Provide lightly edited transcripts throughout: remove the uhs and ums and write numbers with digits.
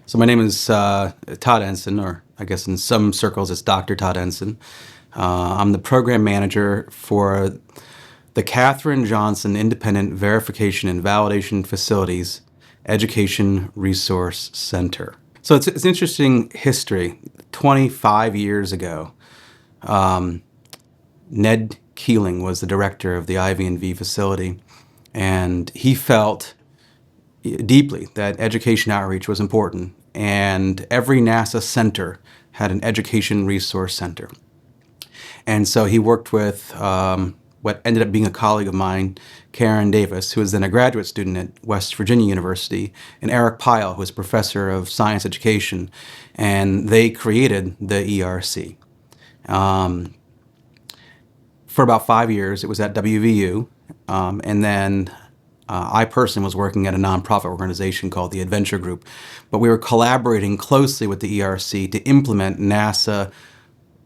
So my name is Todd Ensign, or I guess in some circles it's Dr. Todd Ensign. I'm the program manager for the Katherine Johnson Independent Verification and Validation Facilities Education Resource Center. So it's interesting history. 25 years ago, Ned Keeling was the director of the IV&V facility, and he felt deeply that education outreach was important, and every NASA center had an education resource center. And so he worked with what ended up being a colleague of mine, Karen Davis, who was then a graduate student at West Virginia University, and Eric Pyle, who was a professor of science education, and they created the ERC. For about 5 years, it was at WVU, and then I personally was working at a nonprofit organization called the Adventure Group, but we were collaborating closely with the ERC to implement NASA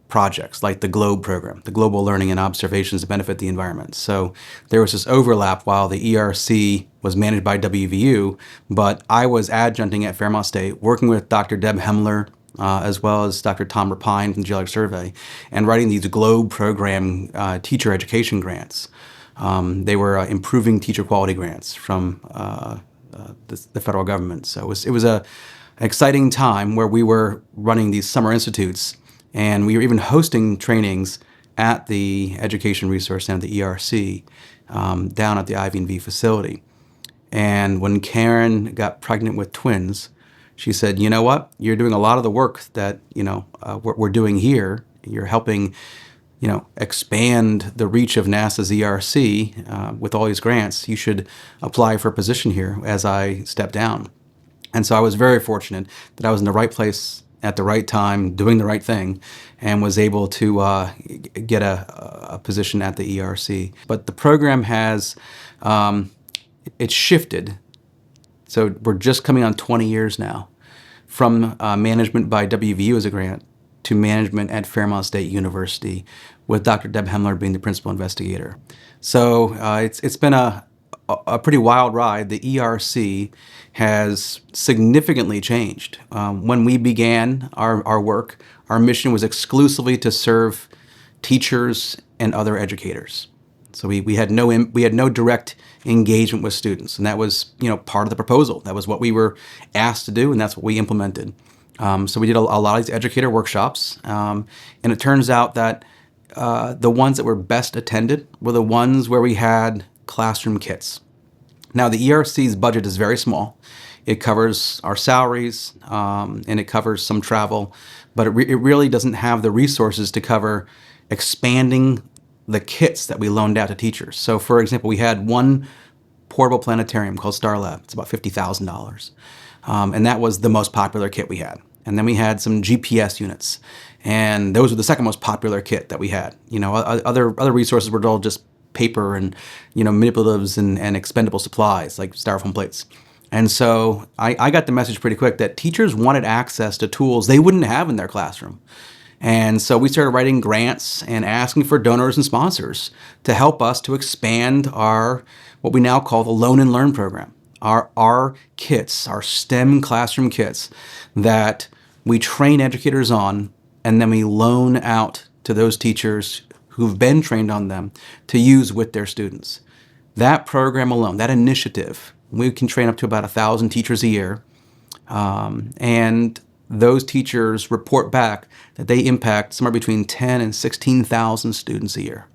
projects like the GLOBE program, the Global Learning and Observations to Benefit the Environment. So there was this overlap while the ERC was managed by WVU, but I was adjuncting at Fairmont State, working with Dr. Deb Hemler, as well as Dr. Tom Rapine from the Geologic Survey, and writing these GLOBE program teacher education grants. They were improving teacher quality grants from the federal government. So it was an exciting time where we were running these summer institutes, and we were even hosting trainings at the Education Resource Center, the ERC, down at the IV&V facility. And when Karen got pregnant with twins, she said, "You know what? You're doing a lot of the work that we're doing here. You're helping expand the reach of NASA's ERC with all these grants. You should apply for a position here as I step down." And so I was very fortunate that I was in the right place at the right time, doing the right thing, and was able to get a position at the ERC. But the program has, it's shifted. So we're just coming on 20 years now from management by WVU as a grant to management at Fairmont State University, with Dr. Deb Hemler being the principal investigator. So it's been a pretty wild ride. The ERC has significantly changed. When we began our work, our mission was exclusively to serve teachers and other educators. So we had no direct engagement with students, and that was part of the proposal. That was what we were asked to do, and that's what we implemented. So we did a lot of these educator workshops, and it turns out that the ones that were best attended were the ones where we had classroom kits. Now, the ERC's budget is very small. It covers our salaries, and it covers some travel, but it really doesn't have the resources to cover expanding the kits that we loaned out to teachers. So, for example, we had one portable planetarium called Star Lab. It's about $50,000. And that was the most popular kit we had. And then we had some GPS units, and those were the second most popular kit that we had. Other resources were all just paper and manipulatives and expendable supplies like styrofoam plates. And so I got the message pretty quick that teachers wanted access to tools they wouldn't have in their classroom. And so we started writing grants and asking for donors and sponsors to help us to expand our, what we now call the Loan and Learn program. Our kits, our STEM classroom kits that we train educators on, and then we loan out to those teachers who've been trained on them to use with their students. That program alone, that initiative, we can train up to about 1,000 teachers a year, and those teachers report back that they impact somewhere between 10 and 16,000 students a year.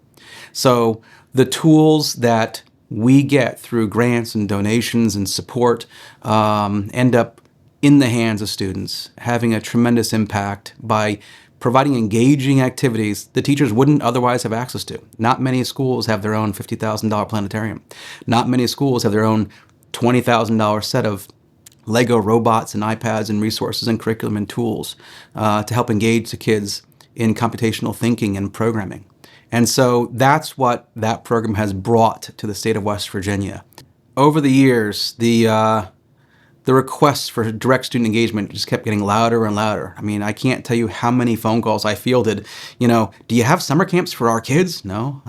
So the tools that we get through grants and donations and support end up in the hands of students, having a tremendous impact by providing engaging activities the teachers wouldn't otherwise have access to. Not many schools have their own $50,000 planetarium. Not many schools have their own $20,000 set of Lego robots and iPads and resources and curriculum and tools to help engage the kids in computational thinking and programming. And so that's what that program has brought to the state of West Virginia. Over the years, the requests for direct student engagement just kept getting louder and louder. I mean, I can't tell you how many phone calls I fielded. Do you have summer camps for our kids? No.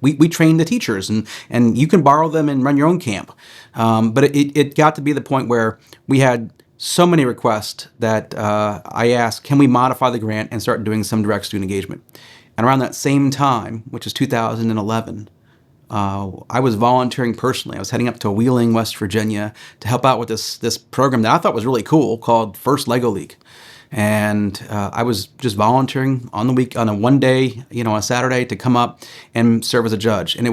we train the teachers, and you can borrow them and run your own camp. But it got to be the point where we had so many requests that I asked, can we modify the grant and start doing some direct student engagement? And around that same time, which is 2011, I was volunteering personally. I was heading up to Wheeling, West Virginia, to help out with this program that I thought was really cool called First Lego League. And I was just volunteering on the week on a one day, a Saturday, to come up and serve as a judge. And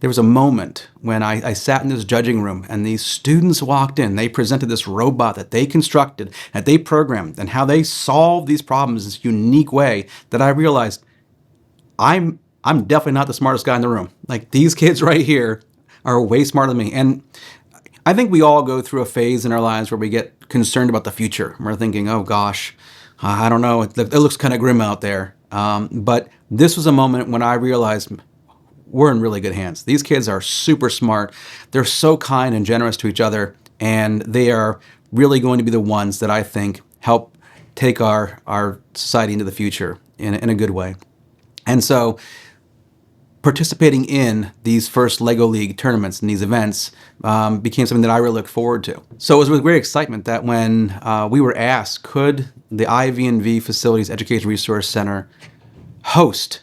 there was a moment when I sat in this judging room and these students walked in. They presented this robot that they constructed, that they programmed, and how they solved these problems in this unique way that I realized I'm definitely not the smartest guy in the room. Like, these kids right here are way smarter than me. And I think we all go through a phase in our lives where we get concerned about the future. We're thinking, oh gosh, I don't know, it looks kind of grim out there. But this was a moment when I realized we're in really good hands. These kids are super smart. They're so kind and generous to each other, and they are really going to be the ones that I think help take our society into the future in a good way. And so participating in these first Lego League tournaments and these events became something that I really look forward to. So it was with great excitement that when we were asked, could the IV&V Facilities Education Resource Center host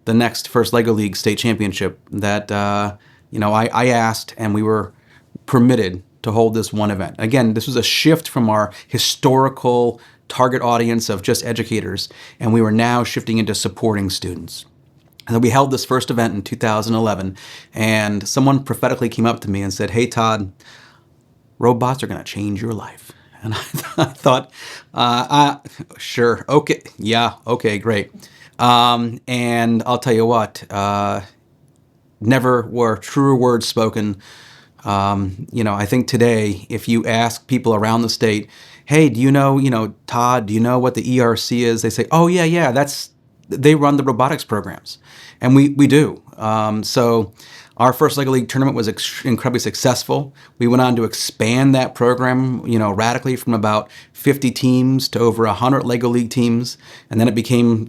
the next first Lego League state championship, that I asked, and we were permitted to hold this one event. Again, this was a shift from our historical target audience of just educators, and we were now shifting into supporting students. And then we held this first event in 2011, and someone prophetically came up to me and said, "Hey, Todd, robots are going to change your life." And I thought, sure, okay, yeah, okay, great. And I'll tell you what, never were truer words spoken. I think today, if you ask people around the state, hey, do you know, Todd, do you know what the ERC is? They say, oh, yeah, they run the robotics programs. And we do. So our first Lego League tournament was incredibly successful. We went on to expand that program, radically, from about 50 teams to over 100 Lego League teams. And then it became,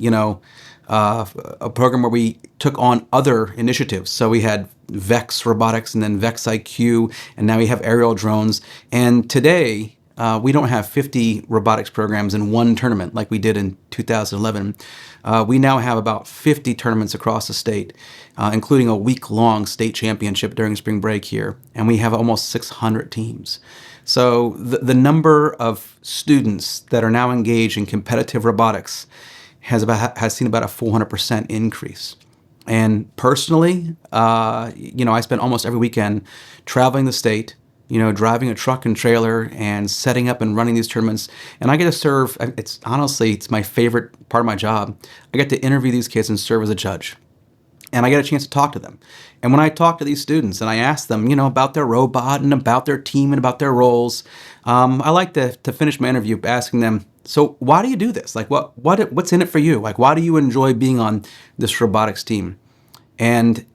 a program where we took on other initiatives. So we had VEX Robotics and then VEX IQ, and now we have aerial drones. And today, we don't have 50 robotics programs in one tournament like we did in 2011. We now have about 50 tournaments across the state, including a week-long state championship during spring break here, and we have almost 600 teams. So the number of students that are now engaged in competitive robotics has seen about a 400% increase. And personally, I spend almost every weekend traveling the state, driving a truck and trailer and setting up and running these tournaments. And I get to serve, it's my favorite part of my job. I get to interview these kids and serve as a judge. And I get a chance to talk to them. And when I talk to these students and I ask them, about their robot and about their team and about their roles, I like to finish my interview by asking them, so why do you do this? Like, what's in it for you? Like, why do you enjoy being on this robotics team? And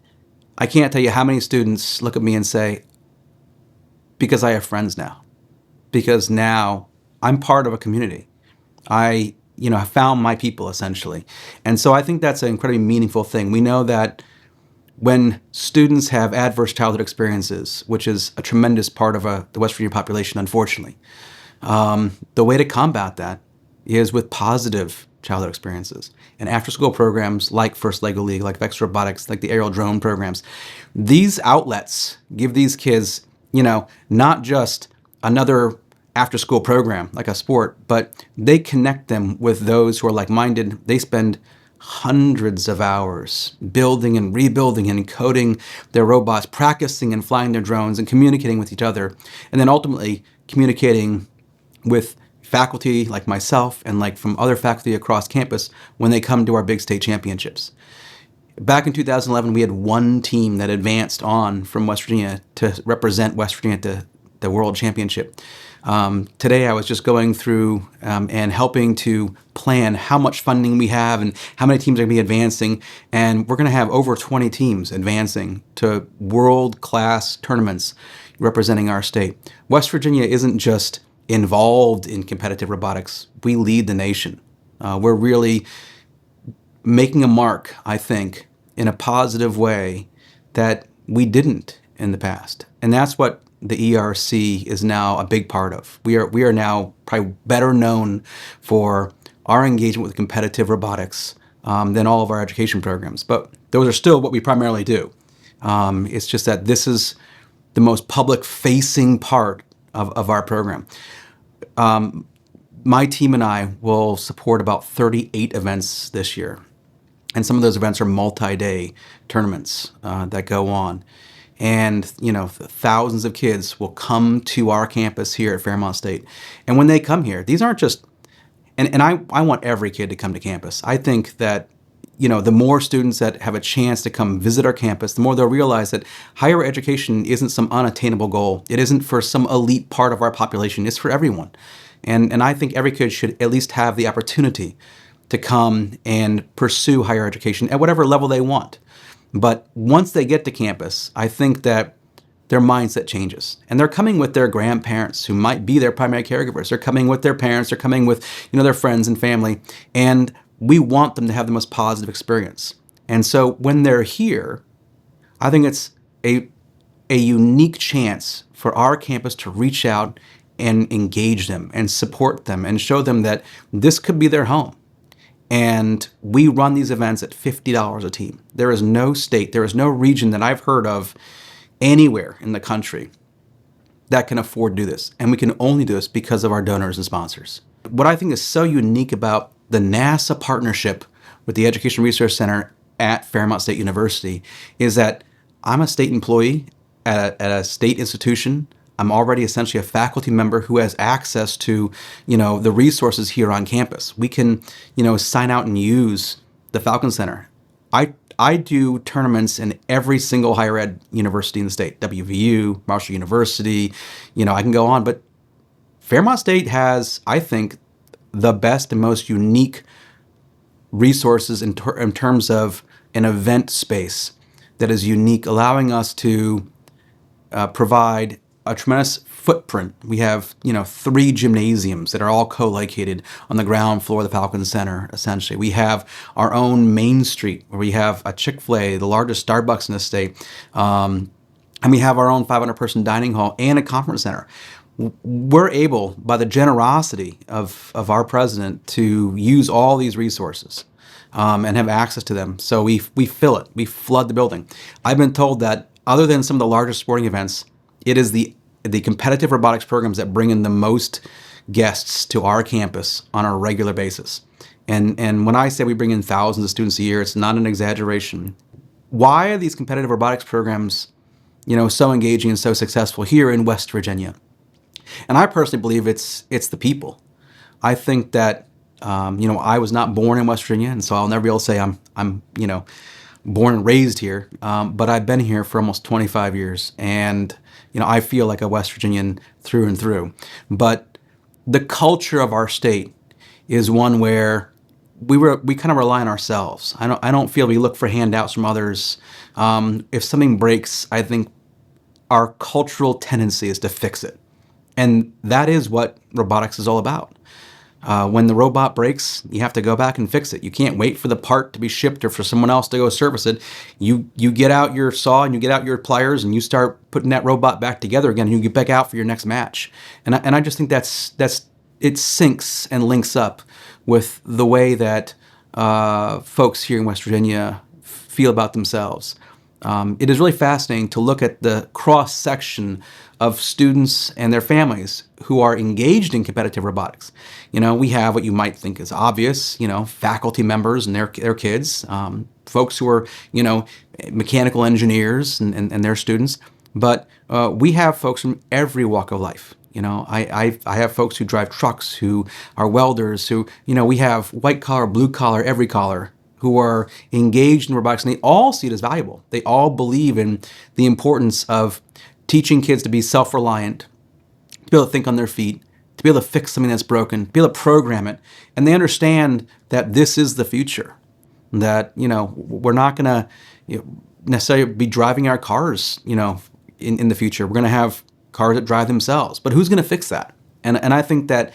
I can't tell you how many students look at me and say, because I have friends now. Because now I'm part of a community. I have found my people, essentially. And so I think that's an incredibly meaningful thing. We know that when students have adverse childhood experiences, which is a tremendous part of the West Virginia population, unfortunately, the way to combat that is with positive childhood experiences. And after-school programs like First Lego League, like VEX Robotics, like the aerial drone programs, these outlets give these kids, not just another after-school program like a sport, but they connect them with those who are like-minded. They spend hundreds of hours building and rebuilding and coding their robots, practicing and flying their drones and communicating with each other, and then ultimately communicating with faculty like myself and like from other faculty across campus when they come to our big state championships. Back in 2011, we had one team that advanced on from West Virginia to represent West Virginia at the World Championship. Today, I was just going through and helping to plan how much funding we have and how many teams are going to be advancing. And we're going to have over 20 teams advancing to world-class tournaments representing our state. West Virginia isn't just involved in competitive robotics. We lead the nation. We're really making a mark, I think, in a positive way that we didn't in the past. And that's what the ERC is now a big part of. We are now probably better known for our engagement with competitive robotics than all of our education programs. But those are still what we primarily do. It's just that this is the most public-facing part of our program. My team and I will support about 38 events this year. And some of those events are multi-day tournaments that go on. And, thousands of kids will come to our campus here at Fairmont State. And when they come here, these aren't just, and I want every kid to come to campus. I think that, the more students that have a chance to come visit our campus, the more they'll realize that higher education isn't some unattainable goal. It isn't for some elite part of our population. It's for everyone. And I think every kid should at least have the opportunity to come and pursue higher education at whatever level they want. But once they get to campus, I think that their mindset changes. And they're coming with their grandparents who might be their primary caregivers. They're coming with their parents. They're coming with, their friends and family. And we want them to have the most positive experience. And so when they're here, I think it's a unique chance for our campus to reach out and engage them and support them and show them that this could be their home. And we run these events at $50 a team. There is no state, there is no region that I've heard of anywhere in the country that can afford to do this. And we can only do this because of our donors and sponsors. What I think is so unique about the NASA partnership with the Education Resource Center at Fairmont State University is that I'm a state employee at a state institution. I'm already essentially a faculty member who has access to, the resources here on campus. We can, sign out and use the Falcon Center. I do tournaments in every single higher ed university in the state, WVU, Marshall University, I can go on. But Fairmont State has, I think, the best and most unique resources in terms of an event space that is unique, allowing us to provide a tremendous footprint. We have, 3 gymnasiums that are all co-located on the ground floor of the Falcon Center, essentially. We have our own Main Street, where we have a Chick-fil-A, the largest Starbucks in the state. And we have our own 500-person dining hall and a conference center. We're able, by the generosity of our president, to use all these resources and have access to them. So we fill it. We flood the building. I've been told that other than some of the largest sporting events, it is the competitive robotics programs that bring in the most guests to our campus on a regular basis. And when I say we bring in thousands of students a year, it's not an exaggeration. Why are these competitive robotics programs, so engaging and so successful here in West Virginia? And I personally believe it's the people. I think that, I was not born in West Virginia, and so I'll never be able to say I'm born and raised here, but I've been here for almost 25 years, and I feel like a West Virginian through and through. But the culture of our state is one where we kind of rely on ourselves. I don't feel we look for handouts from others. If something breaks, I think our cultural tendency is to fix it, and that is what robotics is all about. When the robot breaks, you have to go back and fix it. You can't wait for the part to be shipped or for someone else to go service it. You get out your saw and you get out your pliers and you start putting that robot back together again, and you get back out for your next match. And I just think that's it syncs and links up with the way that folks here in West Virginia feel about themselves. It is really fascinating to look at the cross-section of students and their families who are engaged in competitive robotics. We have what you might think is obvious, faculty members and their kids, folks who are, mechanical engineers and their students. But we have folks from every walk of life. I have folks who drive trucks, who are welders, who, we have white collar, blue collar, every collar, who are engaged in robotics, and they all see it as valuable. They all believe in the importance of teaching kids to be self-reliant, to be able to think on their feet, to be able to fix something that's broken, to be able to program it. And they understand that this is the future, that, we're not going to necessarily be driving our cars, in the future. We're going to have cars that drive themselves. But who's going to fix that? And I think that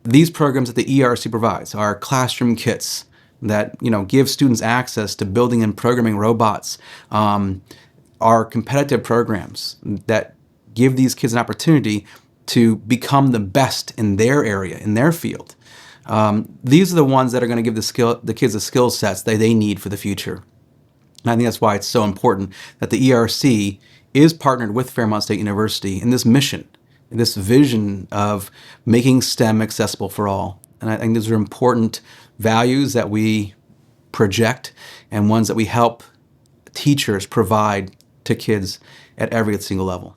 these programs that the ERC provides, our classroom kits, that give students access to building and programming robots, are competitive programs that give these kids an opportunity to become the best in their area, in their field. These are the ones that are going to give the kids the skill sets that they need for the future. And I think that's why it's so important that the ERC is partnered with Fairmont State University in this mission, this vision of making STEM accessible for all. And I think those are important values that we project and ones that we help teachers provide to kids at every single level.